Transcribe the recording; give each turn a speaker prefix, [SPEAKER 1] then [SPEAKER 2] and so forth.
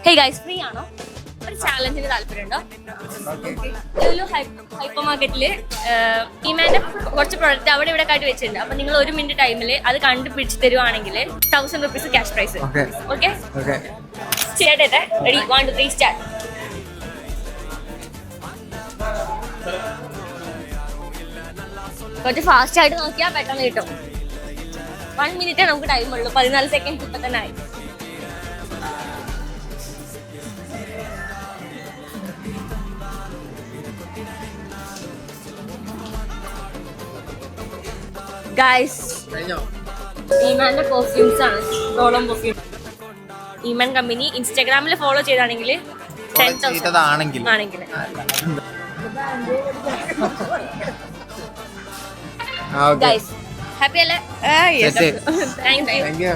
[SPEAKER 1] Hey guys, free ആണോ? ഒരു ചാലഞ്ചിന് താല്പര്യമുണ്ടോ? ഒരു ഹൈപ്പർ മാർക്കറ്റില് ഇമാന്റെ കുറച്ച് പ്രോഡക്റ്റ് അവിടെ ഇവിടെ ആയിട്ട് വെച്ചിട്ടുണ്ട്. അപ്പൊ നിങ്ങൾ 1 മിനിറ്റ് ടൈമിൽ അത് കണ്ടുപിടിച്ച് തരുവാണെങ്കിൽ 1000 rupees ക്യാഷ് പ്രൈസ്. ഓക്കെ? ചെയ്യട്ടെ. റെഡി? 1 2 3 സ്റ്റാർട്ട്. കുറച്ച് ഫാസ്റ്റ് ആയിട്ട് നോക്കിയാൽ പെട്ടെന്ന് കിട്ടും. 1 മിനിറ്റേ നമുക്ക് ടൈം ഉള്ളൂ. 14 സെക്കൻഡ് ഇപ്പൊ തന്നെ ആയി. ഗൈസ്, ഈമാന്റെ പെർഫ്യൂംസ് ആണ്. റോളം പെർഫ്യൂം. ഈമാൻ കമ്പനി ഇൻസ്റ്റാഗ്രാമിൽ ഫോളോ ചെയ്താണെങ്കിൽ 10,000 ആണെങ്കിൽ. ഗൈസ്, ഹാപ്പി അല്ലേ? Thank you.